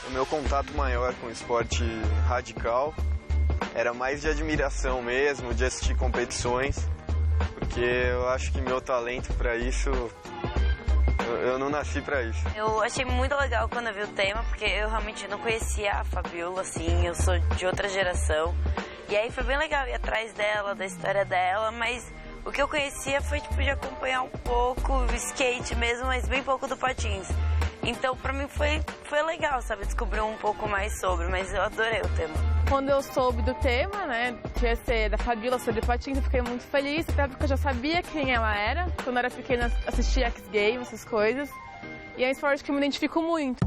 O meu contato maior com o esporte radical era mais de admiração mesmo, de assistir competições, porque eu acho que meu talento para isso, eu não nasci para isso. Eu achei muito legal quando eu vi o tema, porque eu realmente não conhecia a Fabiola, assim, eu sou de outra geração. E aí foi bem legal ir atrás dela, da história dela, mas o que eu conhecia foi tipo de acompanhar um pouco o skate mesmo, mas bem pouco do patins. Então pra mim foi legal, sabe, descobrir um pouco mais sobre, mas eu adorei o tema. Quando eu soube do tema, né, que ia ser da Fabiola sobre patins, eu fiquei muito feliz, até porque eu já sabia quem ela era. Quando eu era pequena, assistia X Games, essas coisas. E é um esporte que eu me identifico muito.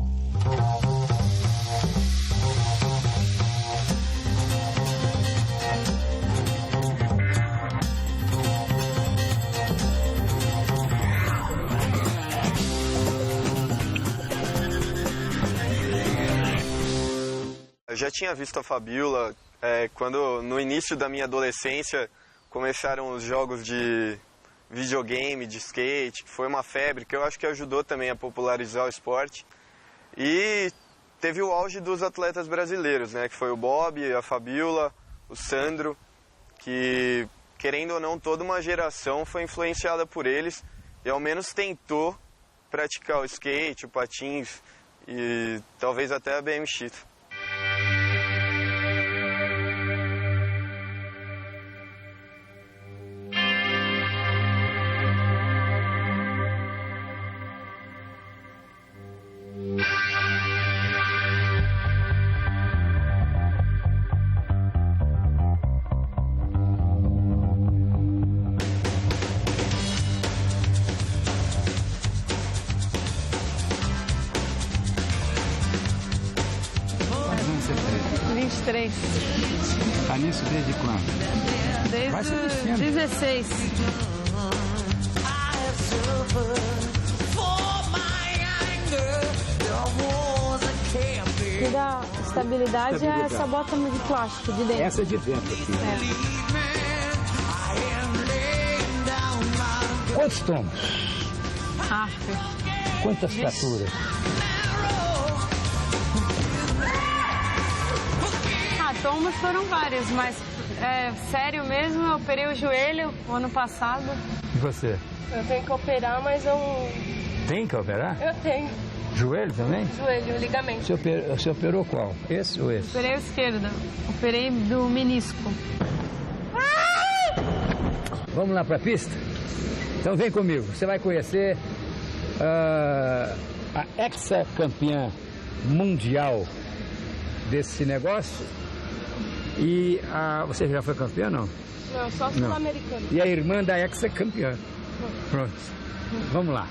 Eu já tinha visto a Fabiola quando, no início da minha adolescência, começaram os jogos de videogame, de skate, que foi uma febre, que eu acho que ajudou também a popularizar o esporte. E teve o auge dos atletas brasileiros, né, que foi o Bob, a Fabiola, o Sandro, que, querendo ou não, toda uma geração foi influenciada por eles e ao menos tentou praticar o skate, o patins e talvez até a BMX. Tá nisso desde quando? Desde 16. E da estabilidade é essa bota de plástico de dentro. Essa de dentro aqui. Quantos tomos? Quantas fraturas? Tombos foram vários, mas sério mesmo, eu operei o joelho o ano passado. E você? Eu tenho que operar, mas eu... Tem que operar? Eu tenho. Joelho também? Joelho, ligamento. Você operou qual? Esse ou esse? Operei o esquerdo. Operei do menisco. Vamos lá para a pista? Então vem comigo. Você vai conhecer a ex-campeã mundial desse negócio. E você já foi campeã, não? Não, só sul-americana. E a irmã da ex-campeã. Pronto. Vamos lá.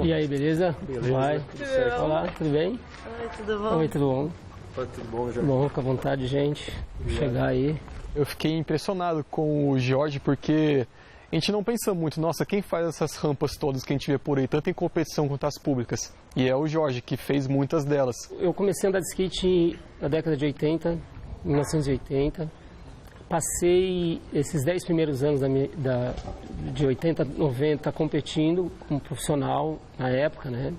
E aí, beleza? Beleza. Vai. Olá, tudo bem? Oi, tudo bom? Oi, tudo bom? Tudo bom, Jorge? Bom, fica à vontade, gente. Chegar aí. Eu fiquei impressionado com o Jorge porque a gente não pensa muito, nossa, quem faz essas rampas todas que a gente vê por aí, tanto em competição quanto as públicas? E é o Jorge, que fez muitas delas. Eu comecei a andar de skate na década de 80, 1980. Passei esses 10 primeiros anos de 80, 90 competindo como profissional na época, né?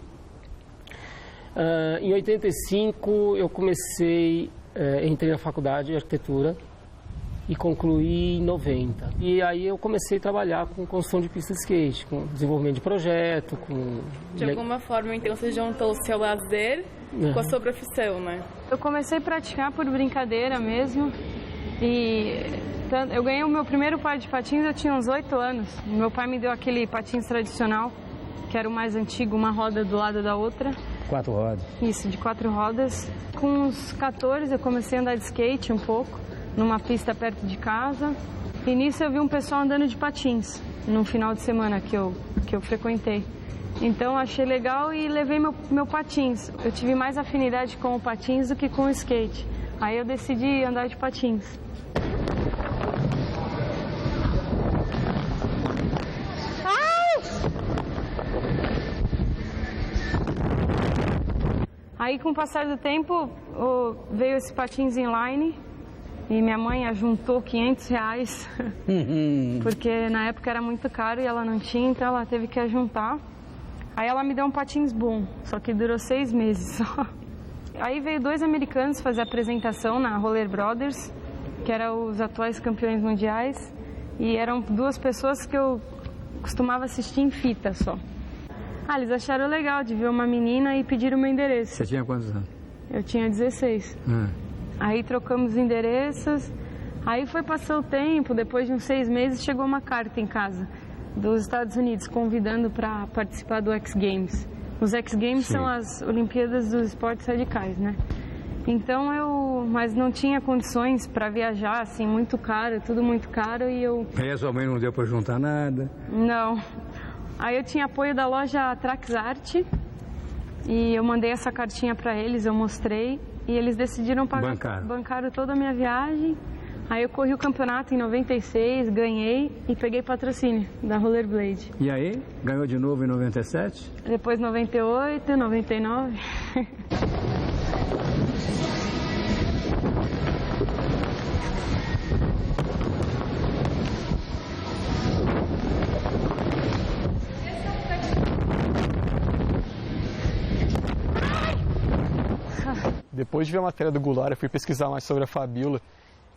Em 85 eu entrei na faculdade de arquitetura e concluí em 90. E aí eu comecei a trabalhar com construção de pista de skate, com desenvolvimento de projeto, com... De alguma forma, então, você juntou o seu lazer com a sua profissão, né? Eu comecei a praticar por brincadeira mesmo. E eu ganhei o meu primeiro par de patins, eu tinha uns 8 anos. Meu pai me deu aquele patins tradicional, que era o mais antigo, uma roda do lado da outra. 4 rodas. Isso, de 4 rodas. Com uns 14 eu comecei a andar de skate um pouco, numa pista perto de casa. E nisso eu vi um pessoal andando de patins, num final de semana que eu frequentei. Então achei legal e levei meu patins. Eu tive mais afinidade com o patins do que com o skate. Aí eu decidi andar de patins. Aí com o passar do tempo veio esse patins inline e minha mãe ajuntou R$500, porque na época era muito caro e ela não tinha, então ela teve que ajuntar. Aí ela me deu um patins bom, só que durou 6 meses só. Aí veio 2 americanos fazer apresentação na Roller Brothers, que eram os atuais campeões mundiais, e eram 2 pessoas que eu costumava assistir em fita só. Eles acharam legal de ver uma menina e pediram o meu endereço. Você tinha quantos anos? Eu tinha 16. Aí trocamos endereços, aí foi passando o tempo, depois de uns 6 meses chegou uma carta em casa dos Estados Unidos convidando para participar do X Games. Os X Games são as Olimpíadas dos Esportes Radicais, né? Então mas não tinha condições para viajar, assim, muito caro, tudo muito caro e eu... Aí a sua mãe não deu para juntar nada? Não. Aí eu tinha apoio da loja Traxart e eu mandei essa cartinha para eles, eu mostrei e eles decidiram pagar. Bancaram toda a minha viagem. Aí eu corri o campeonato em 96, ganhei e peguei patrocínio da Rollerblade. E aí? Ganhou de novo em 97? Depois 98, 99. Depois de ver a matéria do Goulart, eu fui pesquisar mais sobre a Fabiola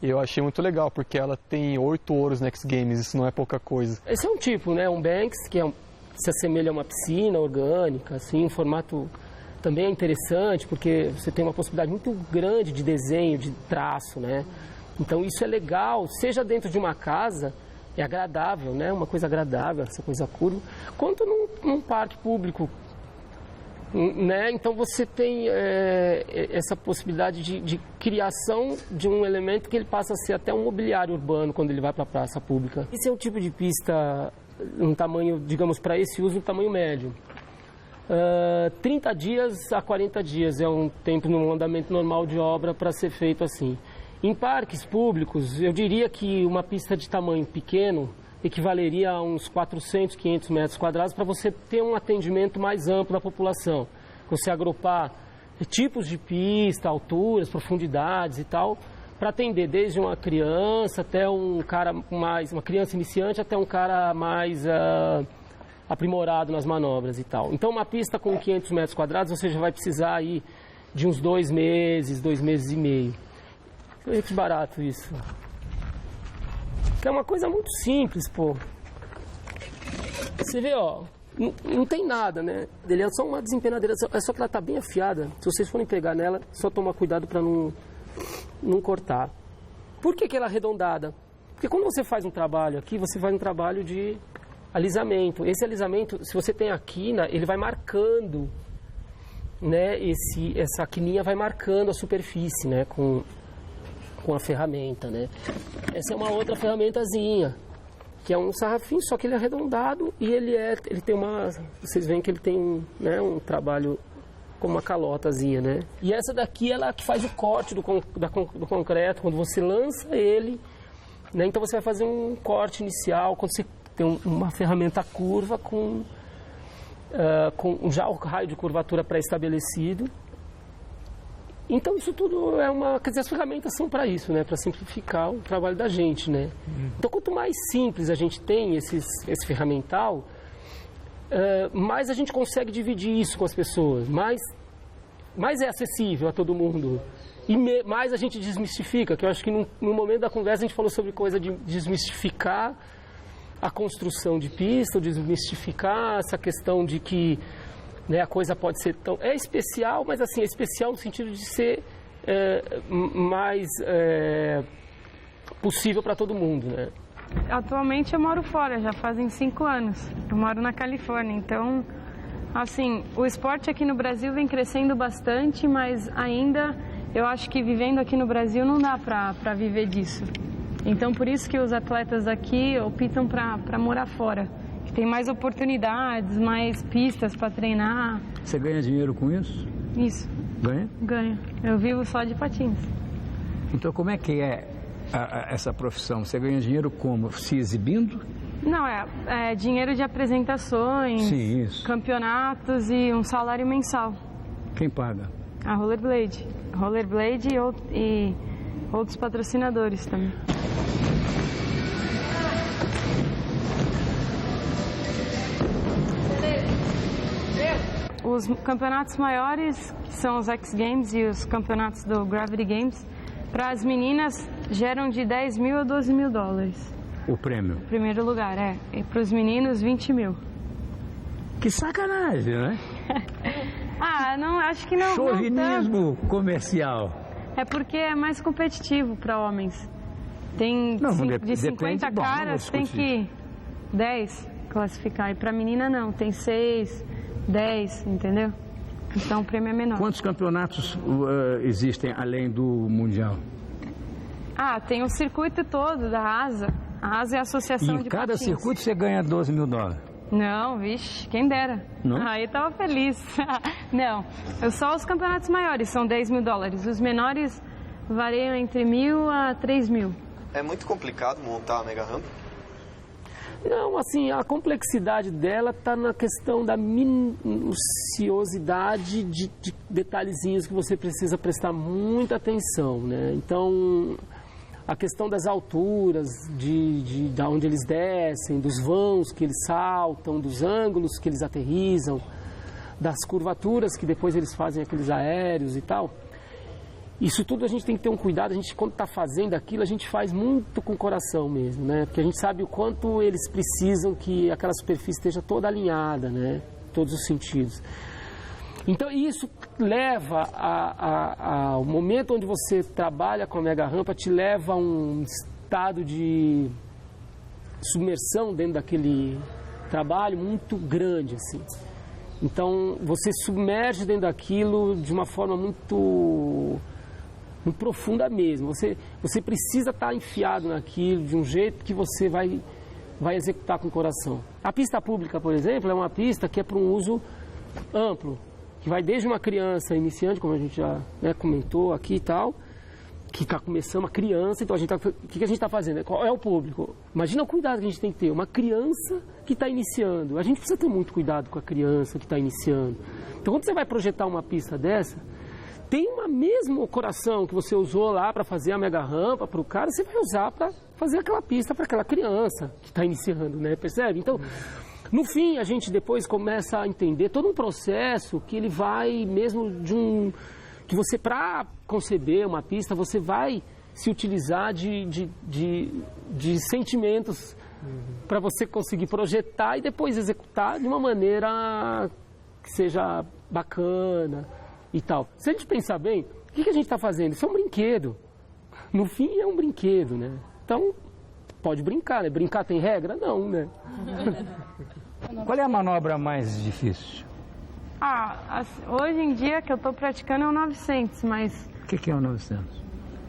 e eu achei muito legal, porque ela tem 8 ouros no X Games, isso não é pouca coisa. Esse é um tipo, né? Um Banks, que se assemelha a uma piscina orgânica, assim, um formato também é interessante, porque você tem uma possibilidade muito grande de desenho, de traço, né? Então isso é legal, seja dentro de uma casa, é agradável, né? Uma coisa agradável, essa coisa curva, quanto num parque público, né? Então você tem essa possibilidade de criação de um elemento que ele passa a ser até um mobiliário urbano quando ele vai para a praça pública. Esse é um tipo de pista, um tamanho, digamos, para esse uso, um tamanho médio. 30 dias a 40 dias é um tempo no andamento normal de obra para ser feito assim. Em parques públicos, eu diria que uma pista de tamanho pequeno equivaleria a uns 400, 500 metros quadrados para você ter um atendimento mais amplo da população. Você agrupar tipos de pista, alturas, profundidades e tal, para atender desde uma criança até um cara uma criança iniciante até um cara mais aprimorado nas manobras e tal. Então uma pista com 500 metros quadrados você já vai precisar aí de uns 2 meses, 2 meses e meio. É muito barato isso. Que é uma coisa muito simples, pô. Você vê, ó, não tem nada, né? Ele é só uma desempenadeira, é só que ela tá bem afiada. Se vocês forem pegar nela, só tomar cuidado para não cortar. Por que ela é arredondada? Porque quando você faz um trabalho aqui, você faz um trabalho de alisamento. Esse alisamento, se você tem a quina, ele vai marcando, né? Essa quininha vai marcando a superfície, né? Com a ferramenta, né? Essa é uma outra ferramentazinha, que é um sarrafinho, só que ele é arredondado e ele tem vocês veem que ele tem um trabalho com uma calotazinha, né? E essa daqui, ela que faz o corte do concreto, quando você lança ele, né? Então você vai fazer um corte inicial, quando você tem uma ferramenta curva com já o raio de curvatura pré-estabelecido. Então isso tudo quer dizer, as ferramentas são para isso, né? Para simplificar o trabalho da gente, né? Então quanto mais simples a gente tem esse ferramental, mais a gente consegue dividir isso com as pessoas, mais é acessível a todo mundo e mais a gente desmistifica, que eu acho que no momento da conversa a gente falou sobre coisa de desmistificar a construção de pista, desmistificar essa questão de que, né, a coisa pode ser tão... É especial, mas assim, é especial no sentido de ser mais possível para todo mundo, né? Atualmente eu moro fora, já fazem 5 anos. Eu moro na Califórnia, então, assim, o esporte aqui no Brasil vem crescendo bastante, mas ainda eu acho que vivendo aqui no Brasil não dá para viver disso. Então, por isso que os atletas aqui optam para morar fora. que tem mais oportunidades, mais pistas para treinar. Você ganha dinheiro com isso? Isso. Ganha? Ganho. Eu vivo só de patins. Então como é que é essa profissão? Você ganha dinheiro como? Se exibindo? Não, é dinheiro de apresentações, Sim, isso. campeonatos e um salário mensal. Quem paga? A Rollerblade. Rollerblade e outros patrocinadores também. Os campeonatos maiores, que são os X Games e os campeonatos do Gravity Games, para as meninas geram de 10 mil a 12 mil dólares. O prêmio? Primeiro lugar, é. E para os meninos, 20 mil. Que sacanagem, né? Não, acho que não. Chauvinismo comercial. É porque é mais competitivo para homens. Tem de 50 depende, caras, tem que 10 classificar. E para menina não, tem 6, 10, entendeu? Então o prêmio é menor. Quantos campeonatos existem além do Mundial? Tem o circuito todo da ASA. A ASA é a Associação de Em cada Patins. circuito você ganha 12 mil dólares? Não, vixe, quem dera. Não? Aí tava feliz. Não, só os campeonatos maiores são 10 mil dólares. Os menores variam entre 1.000 a 3 mil. É muito complicado montar a mega rampa? Não, assim, a complexidade dela está na questão da minuciosidade de detalhezinhos que você precisa prestar muita atenção, né? Então, a questão das alturas, de onde eles descem, dos vãos que eles saltam, dos ângulos que eles aterrissam, das curvaturas que depois eles fazem aqueles aéreos e tal. Isso tudo a gente tem que ter um cuidado, a gente quando está fazendo aquilo, a gente faz muito com o coração mesmo, né? Porque a gente sabe o quanto eles precisam que aquela superfície esteja toda alinhada, né? Todos os sentidos. Então isso leva ao momento onde você trabalha com a mega rampa, te leva a um estado de submersão dentro daquele trabalho muito grande, assim. Então você submerge dentro daquilo de uma forma muito profunda mesmo. Você precisa estar enfiado naquilo de um jeito que você vai executar com o coração. A pista pública, por exemplo, é uma pista que é para um uso amplo, que vai desde uma criança iniciante, como a gente já comentou aqui e tal, que está começando, uma criança, então o que a gente está fazendo? Qual é o público? Imagina o cuidado que a gente tem que ter, uma criança que está iniciando. A gente precisa ter muito cuidado com a criança que está iniciando. Então quando você vai projetar uma pista dessa, tem o mesmo coração que você usou lá para fazer a mega rampa para o cara, você vai usar para fazer aquela pista para aquela criança que está iniciando, né? Percebe? Então, no fim, a gente depois começa a entender todo um processo que ele vai mesmo que você, para conceber uma pista, você vai se utilizar de sentimentos para você conseguir projetar e depois executar de uma maneira que seja bacana e tal. Se a gente pensar bem, o que a gente está fazendo? Isso é um brinquedo. No fim, é um brinquedo, né? Então, pode brincar, né? Brincar tem regra? Não, né? Qual é a manobra mais difícil? Hoje em dia que eu estou praticando é o 900, mas... O que é o 900?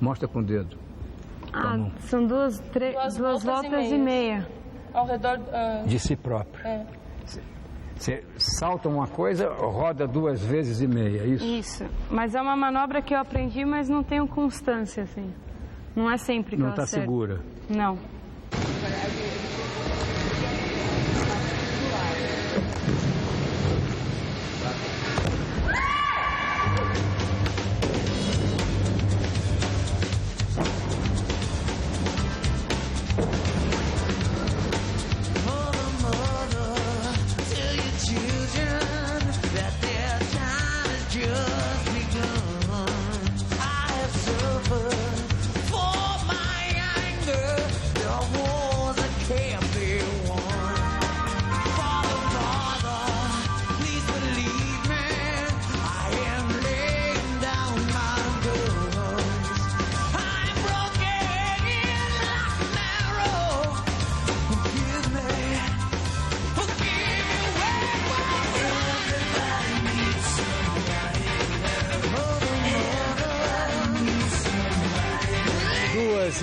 Mostra com o dedo. São duas voltas e meia. Ao redor... De si próprio. Você salta uma coisa, roda 2 vezes e meia, é isso? Isso, mas é uma manobra que eu aprendi, mas não tenho constância, assim. Não é sempre que eu acerto. Não está segura? Não.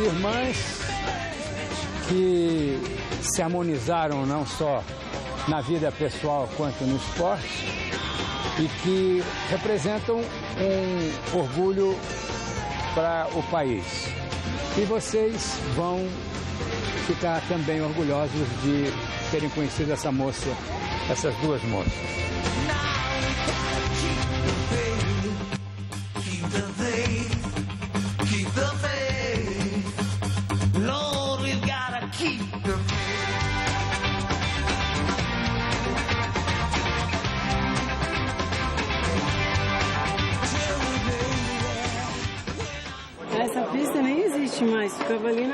Irmãs que se harmonizaram não só na vida pessoal quanto no esporte, e que representam um orgulho para o país. E vocês vão ficar também orgulhosos de terem conhecido essa moça, essas duas moças. Essa pista nem existe mais, ficava ali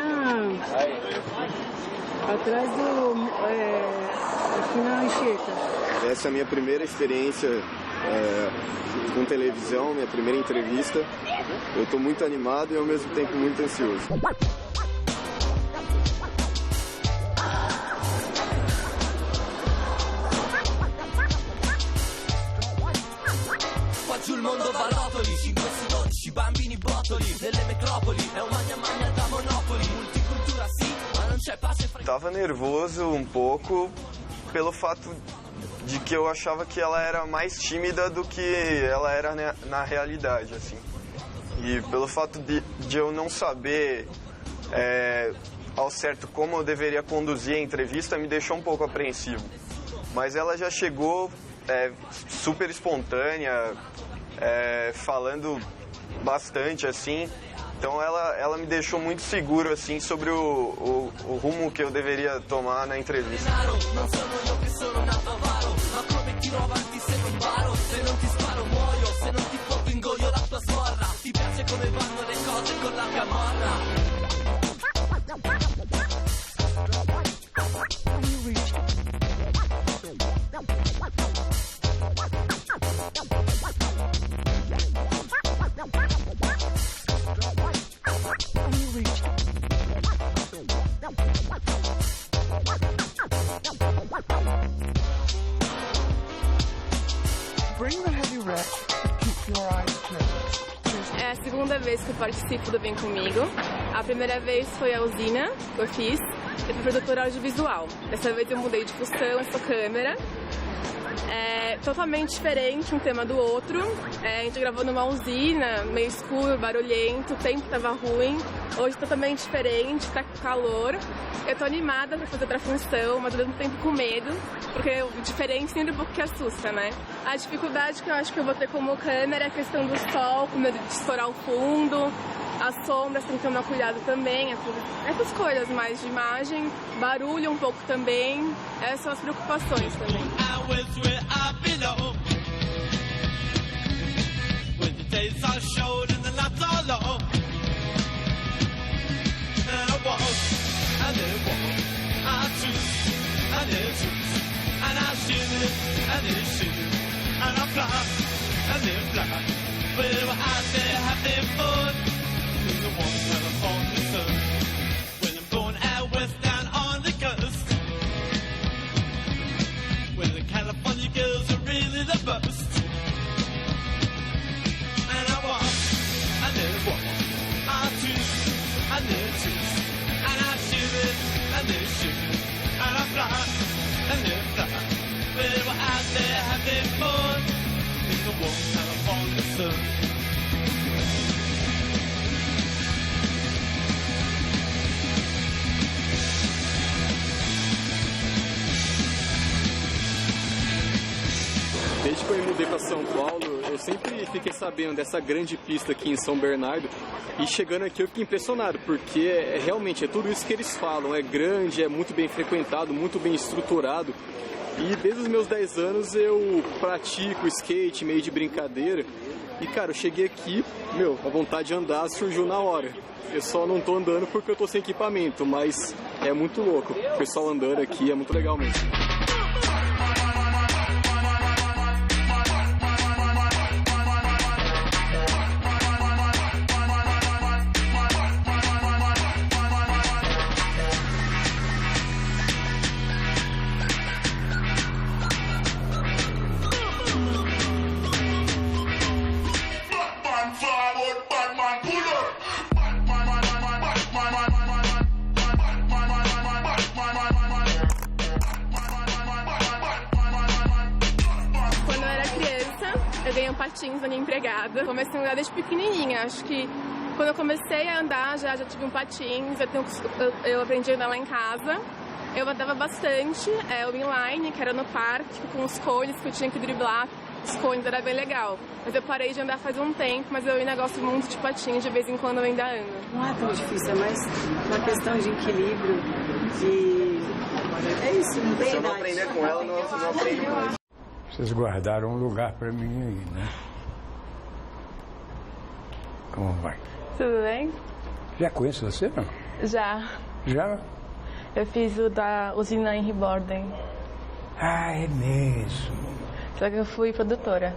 atrás aqui na Anchieta. Essa é a minha primeira experiência com televisão, minha primeira entrevista. Eu estou muito animado e ao mesmo tempo muito ansioso. Sul mondo barattoli, 512 bambini bottoli, nelle metropoli, è un magna da monopoli, multicultura sì, ma non c'è pace fra... Tava nervoso um pouco pelo fato de que eu achava que ela era mais tímida do que ela era na realidade, assim. E pelo fato de eu não saber ao certo como eu deveria conduzir a entrevista, me deixou um pouco apreensivo. Mas ela já chegou super espontânea, falando bastante, assim. Então ela me deixou muito seguro, assim, sobre o rumo que eu deveria tomar na entrevista. É a segunda vez que eu participo do Vem Comigo. A primeira vez foi a usina que eu fiz, eu fui produtora audiovisual. Dessa vez eu mudei de função, eu sou câmera. É totalmente diferente um tema do outro. A gente gravou numa usina, meio escuro, barulhento, o tempo estava ruim. Hoje totalmente diferente, tá com calor. Eu tô animada pra fazer outra função, mas ao mesmo tempo com medo, porque o diferente sempre um pouco que assusta, né? A dificuldade que eu acho que eu vou ter como câmera é a questão do sol, com medo de estourar o fundo, as sombras tem que tomar cuidado também, essas coisas mais de imagem, barulho um pouco também, essas são as preocupações também. Desde que eu me mudei para São Paulo, eu sempre fiquei sabendo dessa grande pista aqui em São Bernardo. E chegando aqui eu fiquei impressionado, porque realmente é tudo isso que eles falam. É grande, é muito bem frequentado, muito bem estruturado. E desde os meus 10 anos eu pratico skate meio de brincadeira. E cara, eu cheguei aqui, a vontade de andar surgiu na hora. Eu só não tô andando porque eu tô sem equipamento, mas é muito louco. O pessoal andando aqui é muito legal mesmo. patins da minha empregada. Comecei a andar desde pequenininha. Acho que quando eu comecei a andar, já tive um patins. Eu aprendi a andar lá em casa. Eu andava bastante, o inline, que era no parque, com os cones que eu tinha que driblar. Os cones, era bem legal. Mas eu parei de andar faz um tempo, mas eu ainda gosto muito de patins, de vez em quando eu ainda ando. Não é tão difícil, é mais uma questão de equilíbrio, É isso, não tem idade. Se eu não aprender com ela, não aprendo mais. Vocês guardaram um lugar pra mim aí, né? Como vai? Tudo bem? Já conheço você, não? Já. Já? Eu fiz o da usina em Riborden. Ah, é mesmo. Só que eu fui produtora.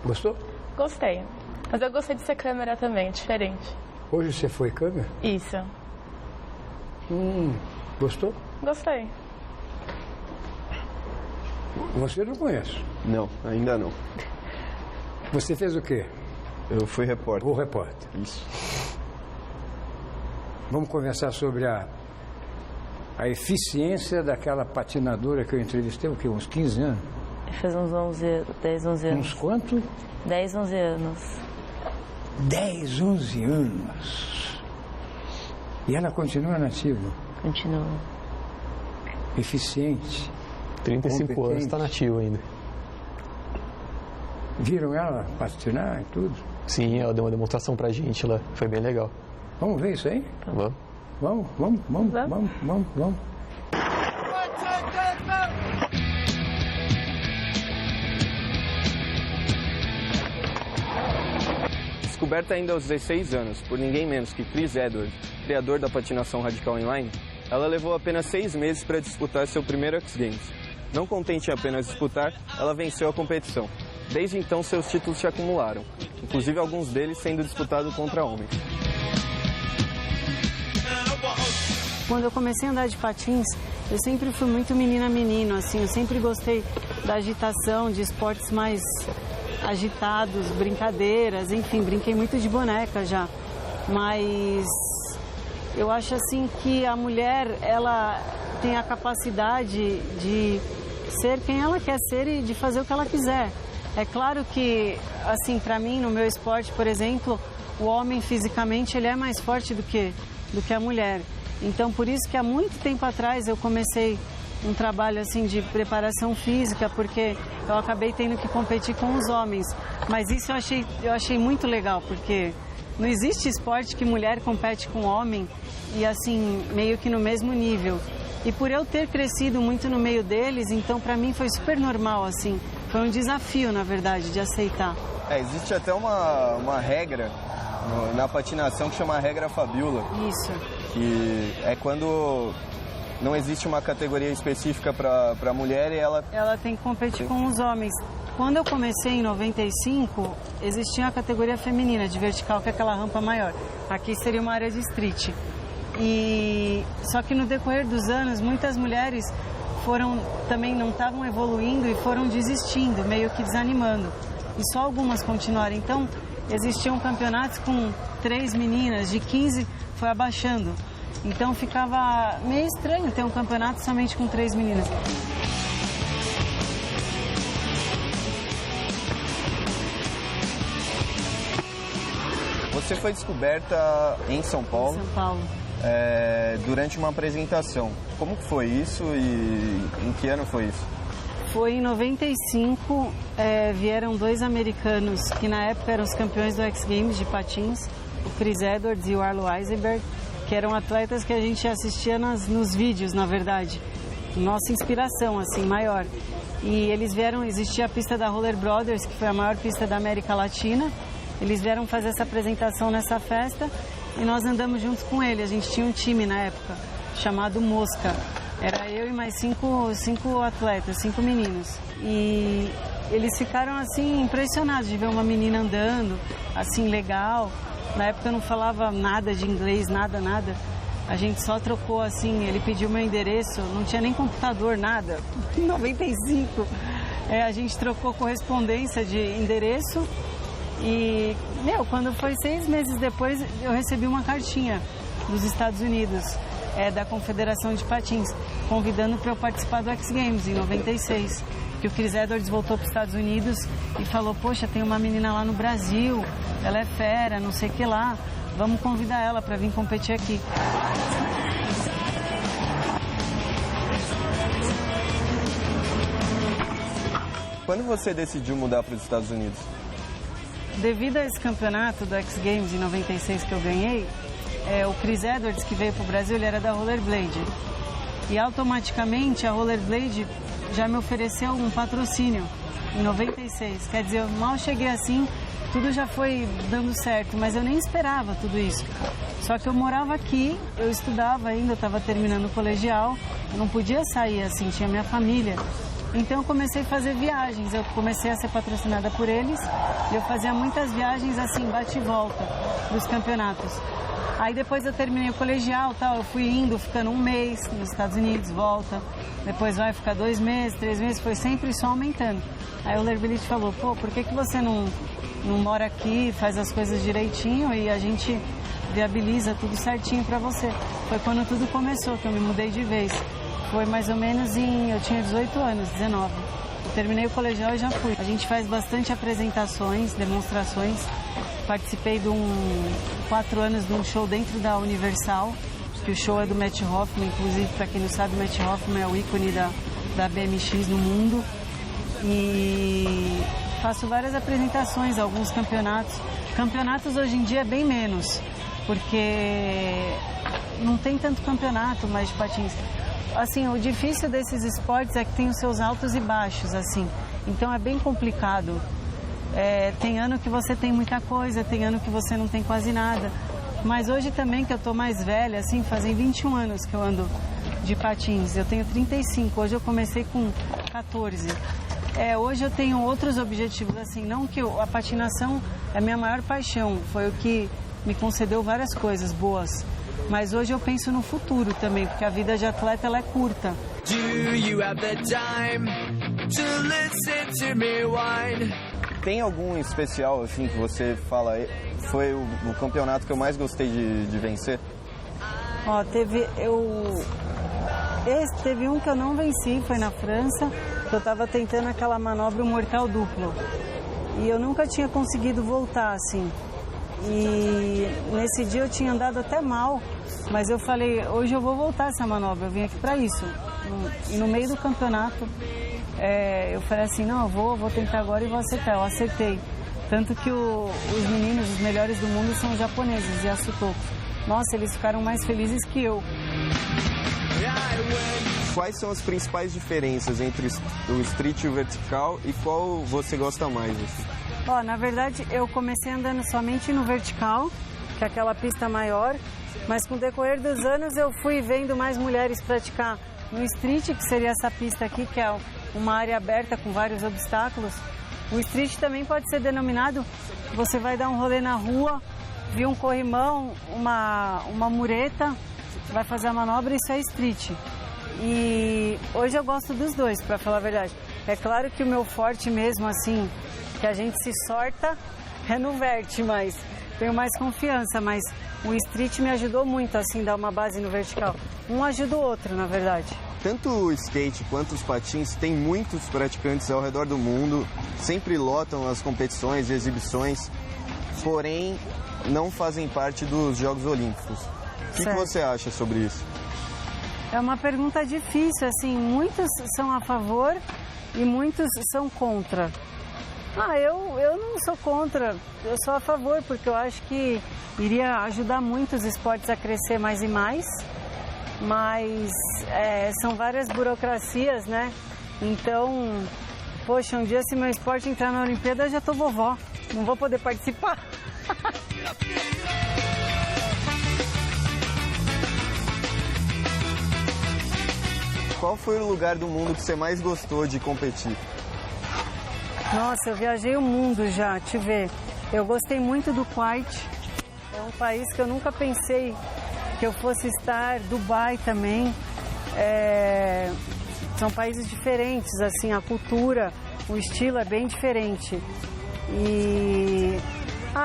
Gostou? Gostei. Mas eu gostei de ser câmera também, diferente. Hoje você foi câmera? Isso. Gostou? Gostei. Você não conhece? Não, ainda não. Você fez o quê? Eu fui repórter. O repórter. Isso. Vamos conversar sobre a eficiência daquela patinadora que eu entrevistei, o quê? Uns 15 anos? Faz uns 10, 11 anos. Uns quanto? 10, 11 anos. 10, 11 anos. E ela continua nativa? Continua. Eficiente. 35 anos, está nativa ainda. Viram ela patinar e tudo? Sim, ela deu uma demonstração pra gente lá, foi bem legal. Vamos ver isso aí? Vamos. Vamos. Descoberta ainda aos 16 anos por ninguém menos que Chris Edwards, criador da patinação radical inline, ela levou apenas 6 meses para disputar seu primeiro X Games. Não contente em apenas disputar, ela venceu a competição. Desde então, seus títulos se acumularam, inclusive alguns deles sendo disputados contra homens. Quando eu comecei a andar de patins, eu sempre fui muito menino, assim, eu sempre gostei da agitação, de esportes mais agitados, brincadeiras, enfim, brinquei muito de boneca já. Mas eu acho assim que a mulher, ela tem a capacidade de ser quem ela quer ser e de fazer o que ela quiser. É claro que, assim, para mim, no meu esporte, por exemplo, o homem fisicamente ele é mais forte do que a mulher. Então, por isso que há muito tempo atrás eu comecei um trabalho assim de preparação física, porque eu acabei tendo que competir com os homens. Mas isso eu achei muito legal, porque não existe esporte que mulher compete com homem e assim, meio que no mesmo nível. E por eu ter crescido muito no meio deles, então para mim foi super normal, assim. Foi um desafio, na verdade, de aceitar. Existe até uma regra na patinação que chama regra Fabiola. Isso. Que é quando não existe uma categoria específica para mulher e ela tem que competir com os homens. Quando eu comecei em 95, existia a categoria feminina de vertical, que é aquela rampa maior. Aqui seria uma área de street. Só que no decorrer dos anos, muitas mulheres também não estavam evoluindo e foram desistindo, meio que desanimando. E só algumas continuaram. Então, existiam campeonatos com 3 meninas, de 15 foi abaixando. Então ficava meio estranho ter um campeonato somente com 3 meninas. Você foi descoberta em São Paulo. Em São Paulo. Durante uma apresentação. Como que foi isso e em que ano foi isso? Foi em 95, vieram 2 americanos que na época eram os campeões do X Games de patins, o Chris Edwards e o Arlo Eisenberg, que eram atletas que a gente assistia nos vídeos, na verdade. Nossa inspiração, assim, maior. E eles vieram, existia a pista da Roller Brothers, que foi a maior pista da América Latina. Eles vieram fazer essa apresentação nessa festa e nós andamos juntos com ele. A gente tinha um time na época, chamado Mosca. Era eu e mais 5 atletas, 5 meninos. E eles ficaram, assim, impressionados de ver uma menina andando, assim, legal. Na época eu não falava nada de inglês, nada. A gente só trocou, assim, ele pediu meu endereço, não tinha nem computador, nada. Em 95, a gente trocou correspondência de endereço. E, quando foi 6 meses depois, eu recebi uma cartinha dos Estados Unidos, da Confederação de Patins, convidando para eu participar do X Games em 96. que o Chris Edwards voltou para os Estados Unidos e falou, poxa, tem uma menina lá no Brasil, ela é fera, não sei o que lá, vamos convidar ela para vir competir aqui. Quando você decidiu mudar para os Estados Unidos? Devido a esse campeonato do X Games em 96 que eu ganhei, o Chris Edwards, que veio para o Brasil, ele era da Rollerblade. E automaticamente a Rollerblade já me ofereceu um patrocínio em 96. Quer dizer, eu mal cheguei assim, tudo já foi dando certo, mas eu nem esperava tudo isso. Só que eu morava aqui, eu estudava ainda, eu estava terminando o colegial, eu não podia sair assim, tinha minha família. Então eu comecei a fazer viagens, eu comecei a ser patrocinada por eles e eu fazia muitas viagens assim, bate e volta dos campeonatos. Aí depois eu terminei o colegial, tal, eu fui indo, ficando um mês nos Estados Unidos, volta, depois vai ficar 2 meses, 3 meses, foi sempre só aumentando. Aí o Lerbilite falou, pô, por que você não mora aqui, faz as coisas direitinho e a gente viabiliza tudo certinho pra você? Foi quando tudo começou, que eu me mudei de vez. Foi mais ou menos eu tinha 18 anos, 19. Eu terminei o colegial e já fui. A gente faz bastante apresentações, demonstrações. Participei de 4 anos de um show dentro da Universal, que o show é do Matt Hoffman, inclusive, para quem não sabe, o Matt Hoffman é o ícone da BMX no mundo. E faço várias apresentações, alguns campeonatos. Campeonatos hoje em dia é bem menos, porque não tem tanto campeonato mais de patins. Assim, o difícil desses esportes é que tem os seus altos e baixos, assim. Então é bem complicado. Tem ano que você tem muita coisa, tem ano que você não tem quase nada. Mas hoje também, que eu tô mais velha, assim, fazem 21 anos que eu ando de patins. Eu tenho 35, hoje eu comecei com 14. Hoje eu tenho outros objetivos, assim, não que a patinação é a minha maior paixão, foi o que me concedeu várias coisas boas. Mas hoje eu penso no futuro também, porque a vida de atleta ela é curta. Do you have the time to listen to me whine? Tem algum especial, assim, que você fala, foi o campeonato que eu mais gostei de vencer? Ó, teve um que eu não venci, foi na França, que eu estava tentando aquela manobra mortal duplo. E eu nunca tinha conseguido voltar, assim. E nesse dia eu tinha andado até mal, mas eu falei, hoje eu vou voltar essa manobra, eu vim aqui para isso. E no meio do campeonato, eu falei assim, não, eu vou tentar agora e vou acertar. Eu acertei. Tanto que os meninos, os melhores do mundo, são os japoneses, Yasutoko. Nossa, eles ficaram mais felizes que eu. Quais são as principais diferenças entre o street e o vertical e qual você gosta mais? Assim? Ó, na verdade, eu comecei andando somente no vertical, que é aquela pista maior, mas com o decorrer dos anos eu fui vendo mais mulheres praticar no street, que seria essa pista aqui, que é uma área aberta com vários obstáculos. O street também pode ser denominado, você vai dar um rolê na rua, viu um corrimão, uma mureta, vai fazer a manobra, isso é street. E hoje eu gosto dos dois, para falar a verdade. É claro que o meu forte mesmo, assim, que a gente se sorta, é no vert, mas tenho mais confiança, mas o street me ajudou muito, assim, dar uma base no vertical. Um ajuda o outro, na verdade. Tanto o skate quanto os patins, tem muitos praticantes ao redor do mundo, sempre lotam as competições e exibições, porém não fazem parte dos Jogos Olímpicos. O que você acha sobre isso? É uma pergunta difícil, assim, muitos são a favor e muitos são contra. Eu não sou contra, eu sou a favor, porque eu acho que iria ajudar muito os esportes a crescer mais e mais, mas são várias burocracias, né? Então, poxa, um dia se meu esporte entrar na Olimpíada, eu já tô vovó, não vou poder participar. Qual foi o lugar do mundo que você mais gostou de competir? Nossa, eu viajei o mundo já, te ver. Eu gostei muito do Kuwait, é um país que eu nunca pensei que eu fosse estar, Dubai também. São países diferentes, assim, a cultura, o estilo é bem diferente. E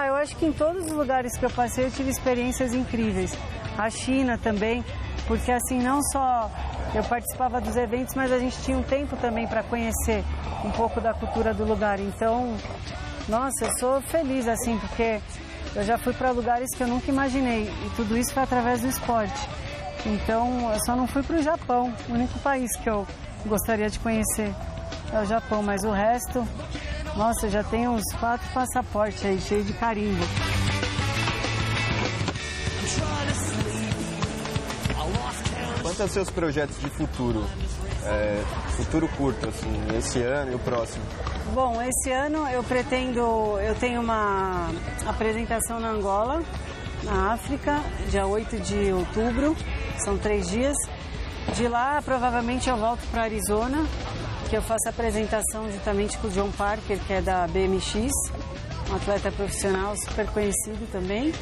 eu acho que em todos os lugares que eu passei eu tive experiências incríveis. a China também, porque assim, não só eu participava dos eventos, mas a gente tinha um tempo também para conhecer um pouco da cultura do lugar. Então, nossa, eu sou feliz assim, porque eu já fui para lugares que eu nunca imaginei e tudo isso foi através do esporte. Então, eu só não fui para o Japão, o único país que eu gostaria de conhecer é o Japão, mas o resto, nossa, eu já tenho uns 4 passaportes aí, cheios de carimbo. Quanto aos seus projetos de futuro? Futuro curto, assim, esse ano e o próximo? Bom, esse ano eu tenho uma apresentação na Angola, na África, dia 8 de outubro, são 3 dias. De lá, provavelmente eu volto para Arizona, que eu faço a apresentação juntamente com o John Parker, que é da BMX, um atleta profissional super conhecido também.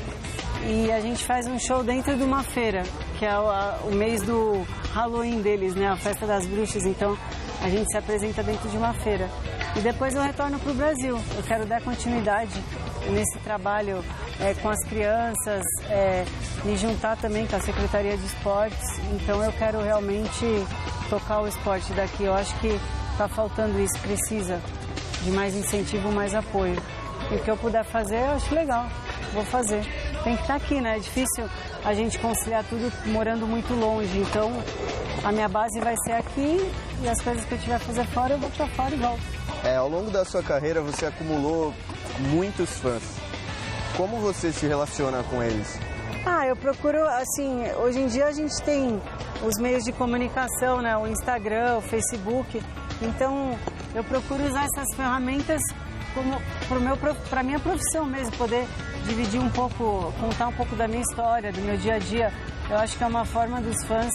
E a gente faz um show dentro de uma feira, que é o mês do Halloween deles, né? A festa das bruxas. Então a gente se apresenta dentro de uma feira. E depois eu retorno para o Brasil. Eu quero dar continuidade nesse trabalho com as crianças, me juntar também com a Secretaria de Esportes. Então eu quero realmente tocar o esporte daqui. Eu acho que está faltando isso, precisa de mais incentivo, mais apoio. E o que eu puder fazer, eu acho legal. Vou fazer. Tem que estar aqui, né? É difícil a gente conciliar tudo morando muito longe. Então, a minha base vai ser aqui e as coisas que eu tiver a fazer fora, eu vou para fora e volto. Ao longo da sua carreira, você acumulou muitos fãs. Como você se relaciona com eles? Eu procuro, assim, hoje em dia a gente tem os meios de comunicação, né? O Instagram, o Facebook. Então, eu procuro usar essas ferramentas para a minha profissão mesmo, poder dividir um pouco, contar um pouco da minha história, do meu dia a dia. Eu acho que é uma forma dos fãs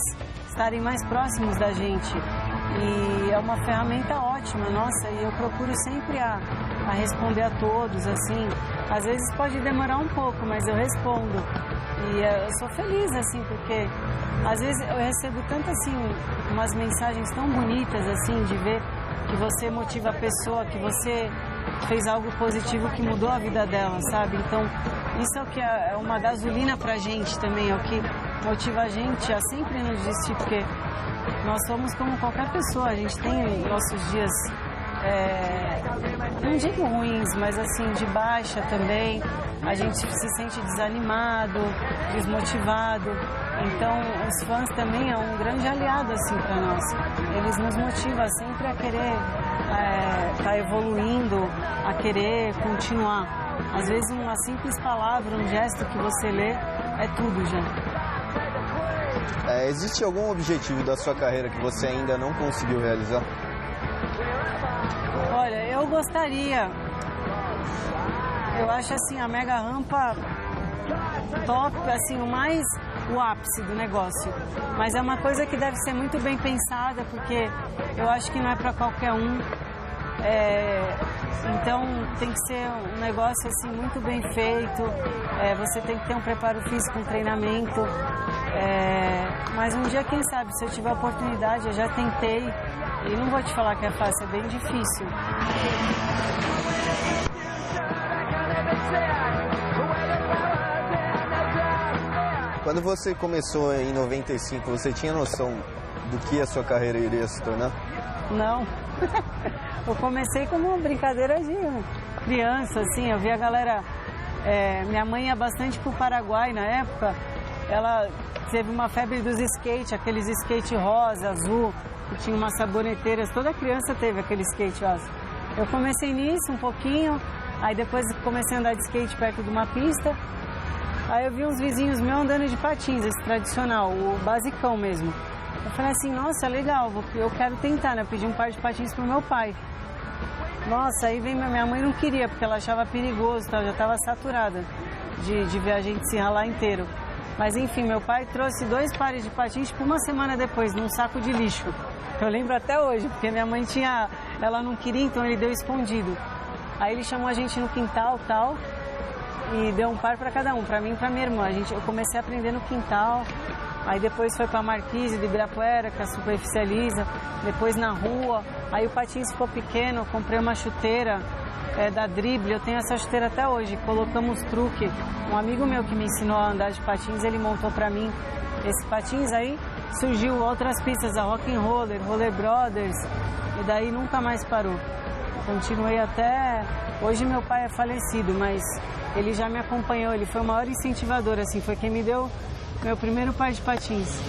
estarem mais próximos da gente. E é uma ferramenta ótima, nossa, e eu procuro sempre a responder a todos, assim. Às vezes pode demorar um pouco, mas eu respondo. E eu sou feliz, assim, porque às vezes eu recebo tanto, assim, umas mensagens tão bonitas, assim, de ver que você motiva a pessoa, que você fez algo positivo que mudou a vida dela, sabe? Então, isso é o que é uma gasolina pra gente também, é o que motiva a gente a sempre nos desistir, porque nós somos como qualquer pessoa, a gente tem nossos dias, não digo ruins, mas assim, de baixa também, a gente se sente desanimado, desmotivado. Então, os fãs também é um grande aliado, assim, para nós. Eles nos motivam sempre a querer estar evoluindo, a querer continuar. Às vezes, uma simples palavra, um gesto que você lê, é tudo já. Existe algum objetivo da sua carreira que você ainda não conseguiu realizar? Olha, eu gostaria. Eu acho, assim, a mega rampa top, assim, o ápice do negócio. Mas é uma coisa que deve ser muito bem pensada, porque eu acho que não é para qualquer um. Então tem que ser um negócio assim muito bem feito. Você tem que ter um preparo físico, um treinamento. Mas um dia, quem sabe, se eu tiver oportunidade, eu já tentei. E não vou te falar que é fácil, é bem difícil. Quando você começou em 95, você tinha noção do que a sua carreira iria se tornar? Não. Eu comecei como uma brincadeira de criança, assim. Eu vi a galera... minha mãe ia bastante pro Paraguai na época. Ela teve uma febre dos skate, aqueles skate rosa, azul, que tinha umas saboneteiras. Toda criança teve aquele skate rosa. Eu comecei nisso um pouquinho, aí depois comecei a andar de skate perto de uma pista. Aí eu vi uns vizinhos meus andando de patins, esse tradicional, o basicão mesmo. Eu falei assim, nossa, legal, eu quero tentar, né? Eu pedi um par de patins pro meu pai. Nossa, aí veio minha mãe, não queria, porque ela achava perigoso, tá? Eu já estava saturada de ver a gente se ralar inteiro. Mas enfim, meu pai trouxe 2 pares de patins, tipo, uma semana depois, num saco de lixo. Eu lembro até hoje, porque minha mãe ela não queria, então ele deu escondido. Aí ele chamou a gente no quintal, tal, e deu um par para cada um, para mim e para minha irmã. Eu comecei a aprender no quintal, aí depois foi para a Marquise de Ibirapuera, que é a superficializa, depois na rua. Aí o patins ficou pequeno, eu comprei uma chuteira da drible, eu tenho essa chuteira até hoje. Colocamos truque. Um amigo meu que me ensinou a andar de patins, ele montou pra mim esse patins aí. Surgiu outras pistas, a Rock and Roller, Roller Brothers, e daí nunca mais parou. Continuei até... Hoje meu pai é falecido, mas ele já me acompanhou, ele foi o maior incentivador, assim, foi quem me deu meu primeiro par de patins.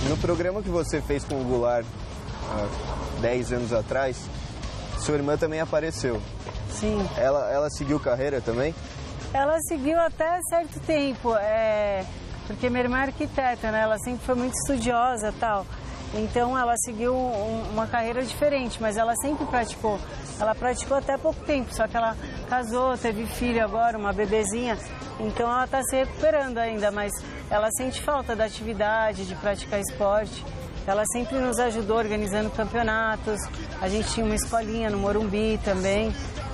No programa que você fez com o Goulart há 10 anos atrás, sua irmã também apareceu. Sim. Ela seguiu carreira também? Ela seguiu até certo tempo, porque minha irmã é arquiteta, né? Ela sempre foi muito estudiosa e tal. Então ela seguiu uma carreira diferente, mas ela sempre praticou. Ela praticou até pouco tempo, só que ela casou, teve filho agora, uma bebezinha. Então ela está se recuperando ainda, mas ela sente falta da atividade, de praticar esporte. Ela sempre nos ajudou organizando campeonatos. A gente tinha uma escolinha no Morumbi também.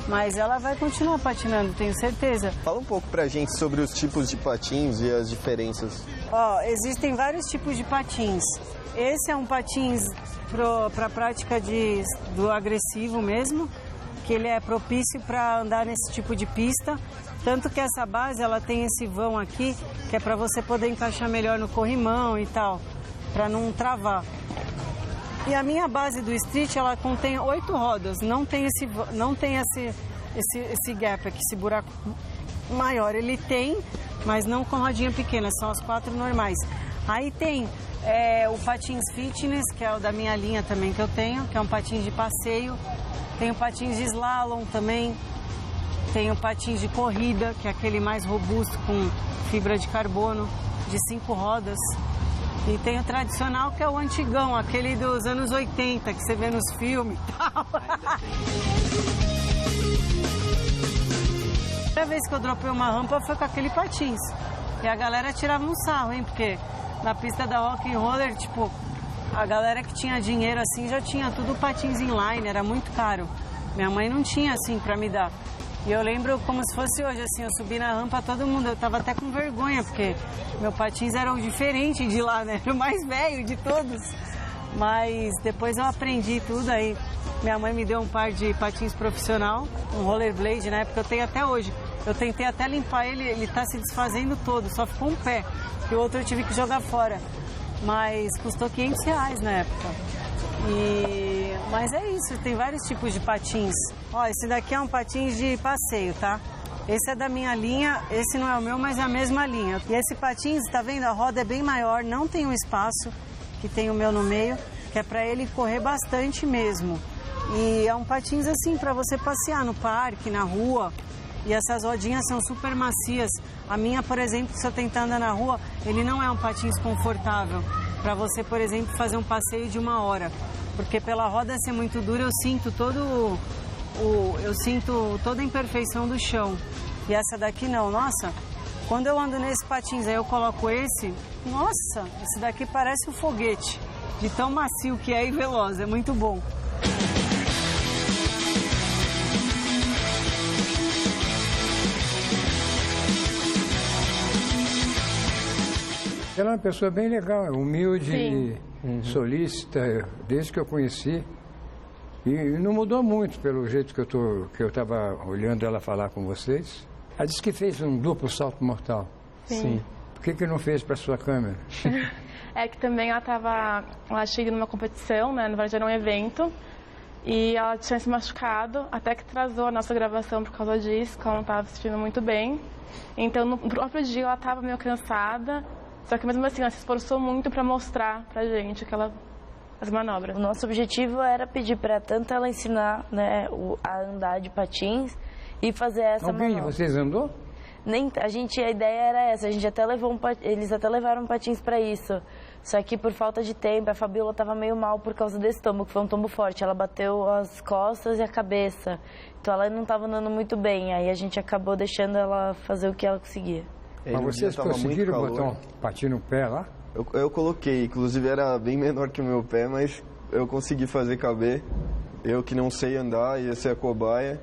Mas ela vai continuar patinando, tenho certeza. Fala um pouco pra gente sobre os tipos de patins e as diferenças. Existem vários tipos de patins. Esse é um patins para prática do agressivo mesmo, que ele é propício para andar nesse tipo de pista. Tanto que essa base, ela tem esse vão aqui, que é para você poder encaixar melhor no corrimão e tal, para não travar. E a minha base do street, ela contém 8 rodas, não tem esse gap aqui, esse buraco maior. Ele tem, mas não com rodinha pequena, são as 4 normais. Aí tem o patins fitness, que é o da minha linha também que eu tenho, que é um patins de passeio. Tem o patins de slalom também. Tem o patins de corrida, que é aquele mais robusto com fibra de carbono, de 5 rodas. E tem o tradicional, que é o antigão, aquele dos anos 80, que você vê nos filmes e tal. A primeira vez que eu dropei uma rampa foi com aquele patins. E a galera tirava um sarro, hein? Porque na pista da Rock and Roller, tipo, a galera que tinha dinheiro assim já tinha tudo patins inline, era muito caro. Minha mãe não tinha assim pra me dar. E eu lembro como se fosse hoje, assim, eu subi na rampa, todo mundo, eu tava até com vergonha, porque meu patins era o diferente de lá, né? Era o mais velho de todos. Mas depois eu aprendi tudo aí. Minha mãe me deu um par de patins profissional, um rollerblade, na época eu tenho até hoje. Eu tentei até limpar ele tá se desfazendo todo, só ficou um pé. E o outro eu tive que jogar fora. Mas custou R$500 na época. Mas é isso, tem vários tipos de patins. Esse daqui é um patins de passeio, tá? Esse é da minha linha, esse não é o meu, mas é a mesma linha. E esse patins, tá vendo? A roda é bem maior, não tem um espaço, que tem o meu no meio, que é pra ele correr bastante mesmo. E é um patins assim, pra você passear no parque, na rua. E essas rodinhas são super macias. A minha, por exemplo, se eu tentar andar na rua, ele não é um patins confortável. Para você, por exemplo, fazer um passeio de 1 hora. Porque pela roda ser muito dura, eu sinto toda a imperfeição do chão. E essa daqui não. Nossa, quando eu ando nesse patins, aí eu coloco esse, nossa, esse daqui parece um foguete. De tão macio que é e veloz, é muito bom. Ela é uma pessoa bem legal, humilde, solícita, desde que eu conheci. E não mudou muito pelo jeito que eu estava olhando ela falar com vocês. Ela disse que fez um duplo salto mortal. Sim. Por que não fez para sua câmera? É que também ela chegou numa competição, né? Na verdade era um evento. E ela tinha se machucado, até que atrasou a nossa gravação por causa disso, que ela não estava assistindo muito bem. Então no próprio dia ela estava meio cansada. Só que mesmo assim, ela se esforçou muito para mostrar pra gente as manobras. O nosso objetivo era pedir para tanto ela ensinar, né, a andar de patins e fazer essa manobra. Alguém de vocês andou? A ideia era essa, eles até levaram patins para isso. Só que por falta de tempo, a Fabiola estava meio mal por causa do estômago, foi um tombo forte. Ela bateu as costas e a cabeça. Então ela não estava andando muito bem. Aí a gente acabou deixando ela fazer o que ela conseguia. Mas vocês conseguiram botar um patinho no pé lá? Eu coloquei, inclusive era bem menor que o meu pé, mas eu consegui fazer caber. Eu que não sei andar, ia ser a cobaia,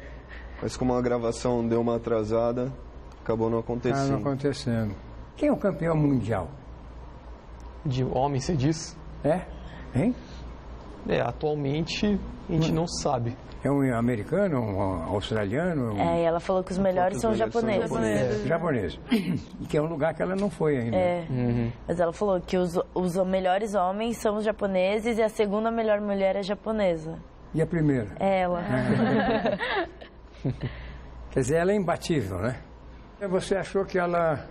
mas como a gravação deu uma atrasada, acabou não acontecendo. Não acontecendo. Quem é o campeão mundial? De homem, você diz? É? Hein? Atualmente a gente não sabe. É um americano, um australiano? E ela falou que os melhores são japoneses. Japonês. Que é um lugar que ela não foi ainda. Mas ela falou que os melhores homens são os japoneses e a segunda melhor mulher é japonesa. E a primeira? Ela. Quer dizer, ela é imbatível, né? Você achou que ela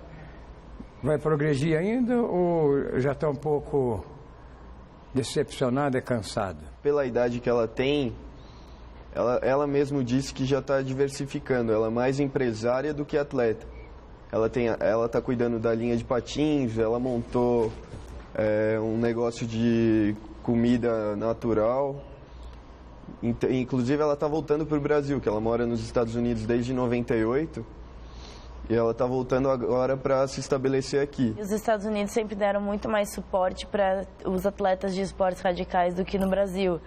vai progredir ainda ou já está um pouco decepcionada e cansada? Pela idade que ela tem, ela mesmo disse que já está diversificando. Ela é mais empresária do que atleta. Ela está cuidando da linha de patins, ela montou um negócio de comida natural. Inclusive, ela está voltando para o Brasil, que ela mora nos Estados Unidos desde 98. E ela está voltando agora para se estabelecer aqui. Os Estados Unidos sempre deram muito mais suporte para os atletas de esportes radicais do que no Brasil.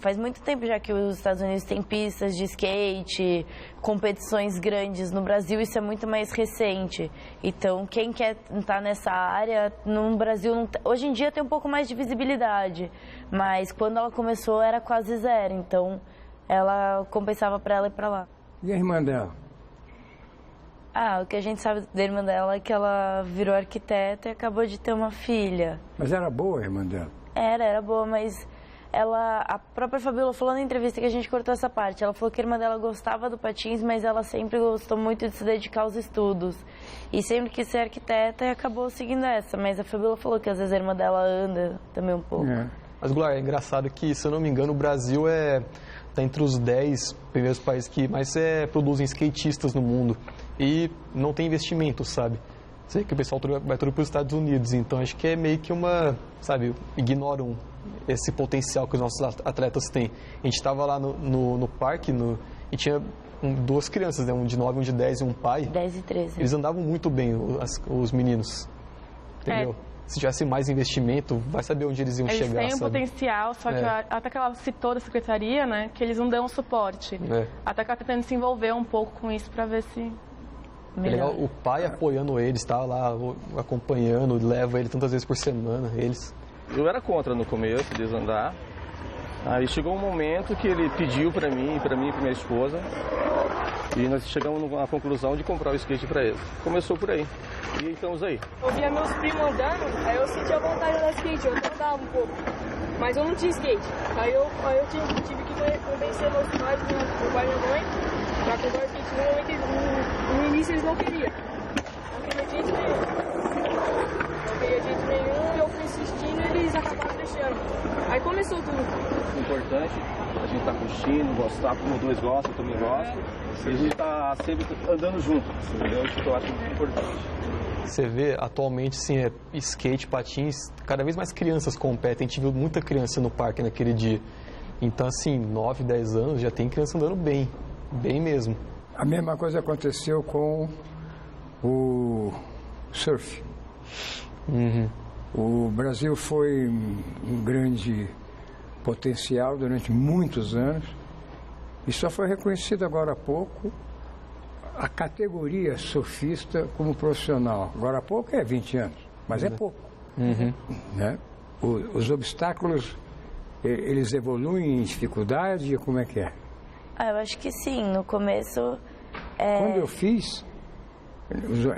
Faz muito tempo já que os Estados Unidos têm pistas de skate, competições grandes. No Brasil isso é muito mais recente. Então quem quer estar nessa área, no Brasil, hoje em dia tem um pouco mais de visibilidade. Mas quando ela começou era quase zero, então ela compensava para ela ir para lá. E a irmã dela? O que a gente sabe da irmã dela é que ela virou arquiteta e acabou de ter uma filha. Mas era boa a irmã dela? Era boa, mas a própria Fabíola falou na entrevista que a gente cortou essa parte. Ela falou que a irmã dela gostava do patins, mas ela sempre gostou muito de se dedicar aos estudos. E sempre quis ser arquiteta e acabou seguindo essa. Mas a Fabíola falou que às vezes a irmã dela anda também um pouco. Mas, Goulart, é engraçado que, se eu não me engano, o Brasil está entre os 10 primeiros países que mais produzem skatistas no mundo. E não tem investimento, sabe? Sei que o pessoal vai todo para os Estados Unidos, então acho que é meio que ignoram esse potencial que os nossos atletas têm. A gente estava lá no parque e tinha duas crianças, né? Um de 9, um de 10 e um pai. 10 e 13. Eles andavam muito bem, os meninos, entendeu? Se tivesse mais investimento, vai saber onde eles iam chegar, Eles têm um potencial, só que até que ela citou da secretaria, né, que eles não dão suporte. Até que ela está tentando se envolver um pouco com isso para ver se... É legal o pai apoiando eles, tá lá acompanhando, leva ele tantas vezes por semana, eles. Eu era contra no começo, desandar. Aí chegou um momento que ele pediu para mim e para minha esposa, e nós chegamos à conclusão de comprar o skate para eles. Começou por aí. E estamos aí. Eu via meus primos andando, aí eu sentia vontade de andar skate, eu andava um pouco. Mas eu não tinha skate. Aí eu tive que convencer meus pais, meu pai e minha mãe, pra comprar skate. No início eles não queriam. Não queria jeito nenhum. Não queria jeito nenhum, eu fui insistindo e eles acabaram deixando. Aí começou tudo. O importante, a gente tá curtindo, gostar, como os dois gostam, eu também gosto. E a gente tá sempre andando junto, entendeu? Isso que eu acho muito importante. Você vê, atualmente, sim, skate, patins, cada vez mais crianças competem. A gente viu muita criança no parque naquele dia. Então, assim, 9, 10 anos, já tem criança andando bem mesmo. A mesma coisa aconteceu com o surf. O Brasil foi um grande potencial durante muitos anos e só foi reconhecido agora há pouco a categoria surfista como profissional. Agora há pouco é 20 anos, mas é pouco. Né? Os obstáculos, eles evoluem em dificuldade, como é que é? Eu acho que sim, no começo... Quando eu fiz,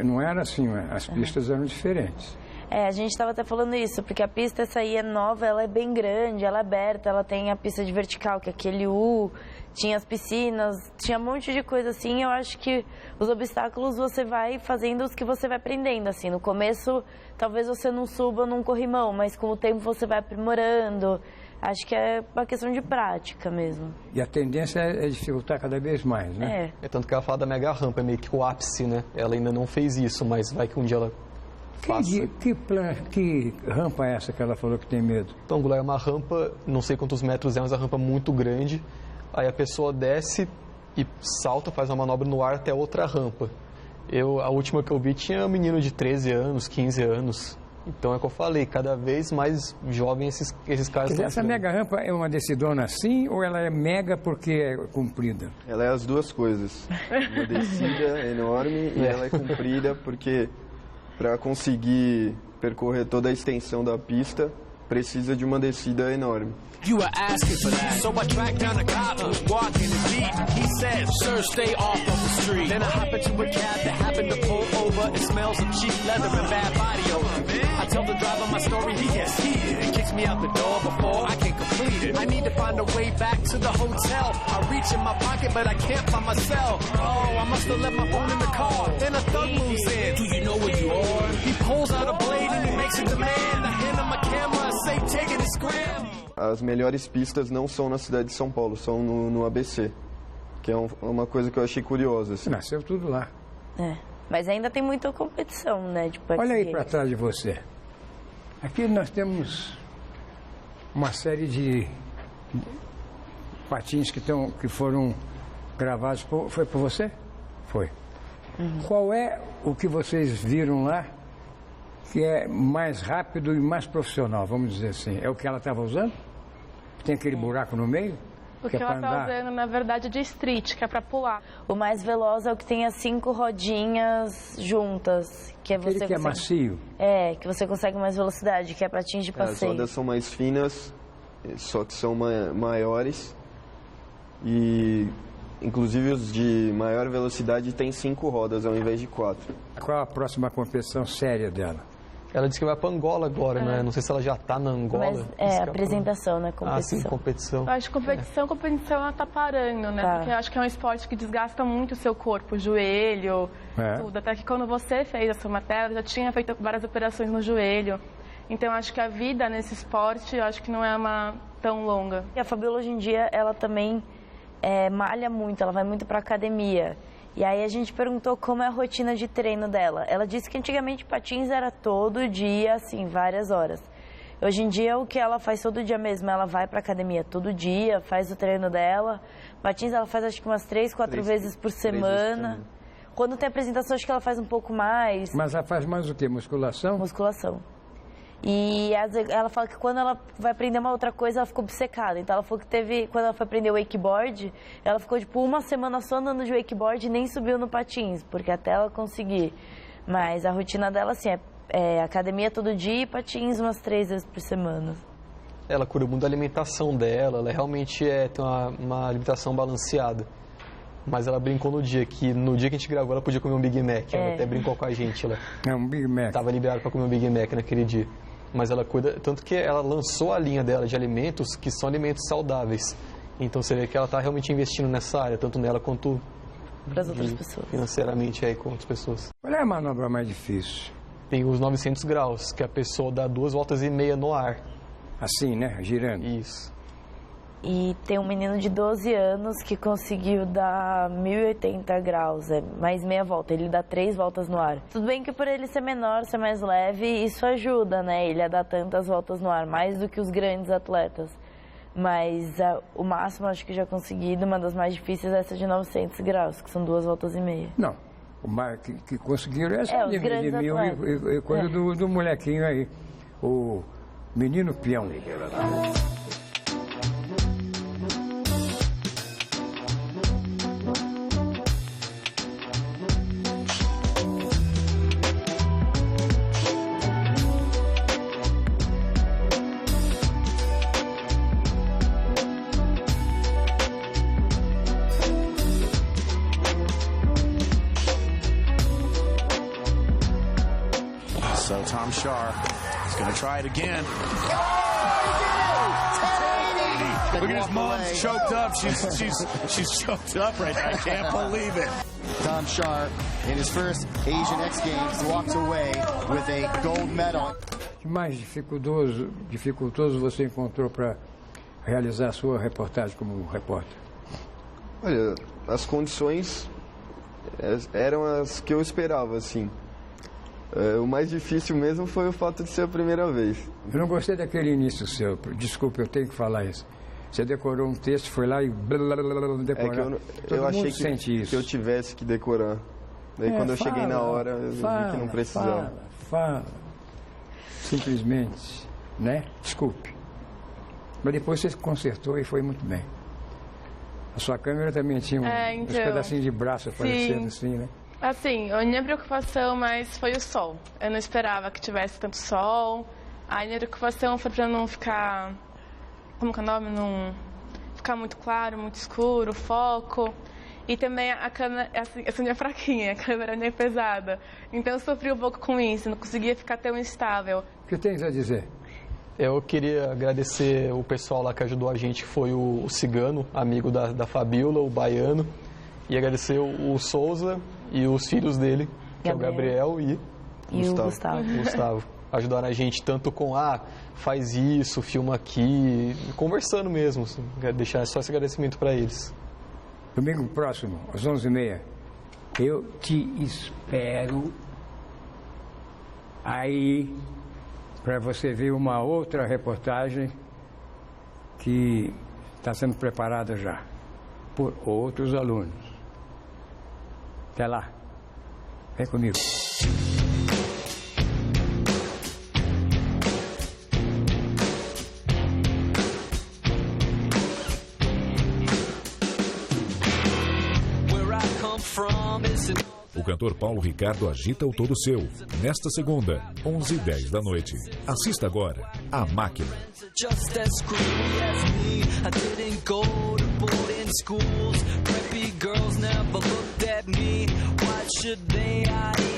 não era assim, as pistas eram diferentes. A gente estava até falando isso, porque a pista essa aí é nova, ela é bem grande, ela é aberta, ela tem a pista de vertical, que é aquele U, tinha as piscinas, tinha um monte de coisa assim. Eu acho que os obstáculos você vai fazendo os que você vai aprendendo, assim. No começo, talvez você não suba num corrimão, mas com o tempo você vai aprimorando. Acho que é uma questão de prática mesmo. E a tendência é dificultar cada vez mais, né? É tanto que ela fala da mega rampa, é meio que o ápice, né? Ela ainda não fez isso, mas vai que um dia ela faça. Que rampa é essa que ela falou que tem medo? Então, Goulart, é uma rampa, não sei quantos metros é, mas é uma rampa muito grande. Aí a pessoa desce e salta, faz uma manobra no ar até outra rampa. A última que eu vi tinha um menino de 13 anos, 15 anos. Então é o que eu falei, cada vez mais jovens esses caras estão. Essa mega rampa é uma decidona assim ou ela é mega porque é comprida? Ela é as duas coisas. Uma descida enorme e ela é comprida porque para conseguir percorrer toda a extensão da pista precisa de uma descida enorme. You were asking for that, so I tracked down a cop who was walking his beat. He said, "Sir, stay off of the street." Then I hop into a cab that happened to pull over. It smells of cheap leather and bad body odor. I tell the driver my story, he gets heated and kicks me out the door before I can complete it. I need to find a way back to the hotel. I reach in my pocket, but I can't find my cell. Oh, I must have left my phone in the car. Then a thug moves in. Do you know where you are? He pulls out a blade and he makes a demand. I hand him my camera and say, take it and scram. As melhores pistas não são na cidade de São Paulo, são no ABC, que é uma coisa que eu achei curiosa. Assim. Nasceu tudo lá. Mas ainda tem muita competição, né? De Olha aí para trás de você. Aqui nós temos uma série de patins que foram gravados. Foi por você? Foi. Qual é o que vocês viram lá que é mais rápido e mais profissional, vamos dizer assim? É o que ela estava usando? Tem aquele buraco no meio? O que ela está usando, na verdade, é de street, que é para pular. O mais veloz é o que tem as 5 rodinhas juntas. Que é aquele você que é macio? É, que você consegue mais velocidade, que é patins de passeio. As rodas são mais finas, só que são maiores. E, inclusive, os de maior velocidade tem 5 rodas ao invés de 4. Qual a próxima competição séria dela? Ela disse que vai para Angola agora, né? Não sei se ela já está na Angola. Mas é apresentação, né? Competição. Ah, sim, competição. Eu acho que competição ela tá parando, né? Tá. Porque eu acho que é um esporte que desgasta muito o seu corpo, o joelho, tudo. Até que quando você fez a sua matéria, já tinha feito várias operações no joelho. Então eu acho que a vida nesse esporte, eu acho que não é uma tão longa. E a Fabiola hoje em dia, ela também malha muito, ela vai muito pra academia. E aí a gente perguntou como é a rotina de treino dela. Ela disse que antigamente patins era todo dia, assim, várias horas. Hoje em dia o que ela faz todo dia mesmo, ela vai pra academia todo dia, faz o treino dela. Patins ela faz acho que umas 3, 4 vezes por semana. Quando tem apresentação acho que ela faz um pouco mais. Mas ela faz mais o quê? Musculação? Musculação. E ela fala que quando ela vai aprender uma outra coisa, ela ficou obcecada. Então ela falou que quando ela foi aprender o wakeboard, ela ficou tipo uma semana só andando de wakeboard e nem subiu no patins, porque até ela conseguir. Mas a rotina dela, assim, é academia todo dia e patins umas 3 vezes por semana. Ela cura muito da alimentação dela, ela realmente tem uma alimentação balanceada. Mas ela brincou no dia que a gente gravou, ela podia comer um Big Mac. Ela até brincou com a gente. Ela um Big Mac. Estava liberada para comer um Big Mac naquele dia. Mas ela cuida, tanto que ela lançou a linha dela de alimentos que são alimentos saudáveis. Então você vê que ela está realmente investindo nessa área, tanto nela quanto para as outras pessoas. Financeiramente aí com outras pessoas. Qual é a manobra mais difícil? Tem os 900 graus, que a pessoa dá 2 voltas e meia no ar. Assim, né? Girando. Isso. E tem um menino de 12 anos que conseguiu dar 1080 graus, mais meia volta. Ele dá 3 voltas no ar. Tudo bem que por ele ser menor, ser mais leve, isso ajuda, né? Ele a dar tantas voltas no ar, mais do que os grandes atletas. Mas o máximo, acho que já conseguido, uma das mais difíceis é essa de 900 graus, que são 2 voltas e meia. Não, o mais que conseguiram essa os grandes de 1000 e coisa do molequinho aí, o menino peão. So Tom Schaar is going to try it again. Look at his mom's choked up. She's choked up right now. I can't believe it. Tom Schaar, in his first Asian X Games, walks away with a gold medal. O que mais dificultoso você encontrou para realizar a sua reportagem como repórter? Olha, as condições eram as que eu esperava, assim. O mais difícil mesmo foi o fato de ser a primeira vez. Eu não gostei daquele início seu. Desculpe, eu tenho que falar isso. Você decorou um texto, foi lá e decorou. Eu achei que eu tivesse que decorar. Daí quando eu cheguei na hora, eu vi que não precisava. Fala. Simplesmente, né? Desculpe. Mas depois você consertou e foi muito bem. A sua câmera também tinha uns pedacinhos de braço aparecendo assim, né? Assim, a minha preocupação mais foi o sol. Eu não esperava que tivesse tanto sol. A minha preocupação foi para não ficar, como que é o nome, não ficar muito claro, muito escuro, foco. E também a câmera, essa minha fraquinha, a câmera nem é pesada. Então eu sofri um pouco com isso, não conseguia ficar tão estável. O que tens a dizer? Eu queria agradecer o pessoal lá que ajudou a gente, que foi o Cigano, amigo da Fabiola, o Baiano. E agradecer o Souza e os filhos dele, que é o Gabriel e o Gustavo. Ajudaram a gente tanto com, faz isso, filma aqui, conversando mesmo. Deixar só esse agradecimento para eles. Domingo próximo, às 11h30, eu te espero aí para você ver uma outra reportagem que está sendo preparada já por outros alunos. Até lá. Vem comigo. O cantor Paulo Ricardo agita o Todo Seu, nesta segunda, 11h10 da noite. Assista agora A Máquina. Just as screwy as me, I didn't go to boarding schools. Preppy girls never looked at me. Why should they? I